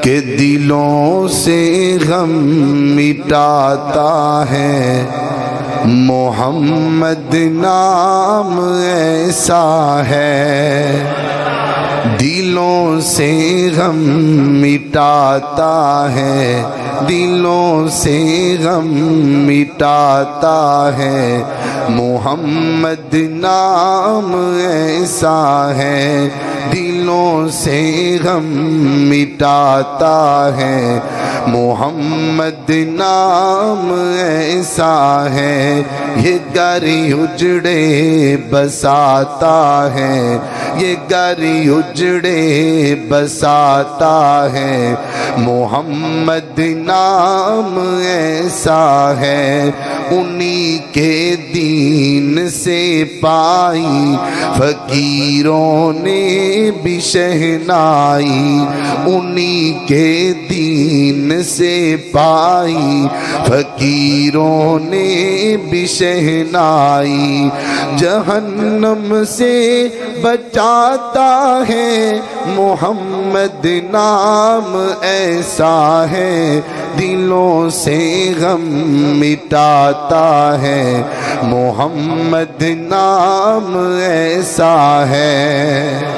کہ دلوں سے غم مٹاتا ہے، محمد نام ایسا ہے، دلوں سے غم مٹاتا ہے، دلوں سے غم مٹاتا ہے، محمد نام ایسا ہے، دلوں سے غم مٹاتا ہے، محمد نام ایسا ہے، یہ گھر اجڑے بساتا ہے، یہ گھر اجڑے بساتا ہے، محمد نام ایسا ہے، انہی کے دین سے پائی فقیروں نے بھی شہنائی، انہی کے دین سے پائی فقیروں نے بھی شہنائی، جہنم سے بچاتا ہے، محمد نام ایسا ہے، دلوں سے غم مٹاتا ہے، محمد نام ایسا ہے۔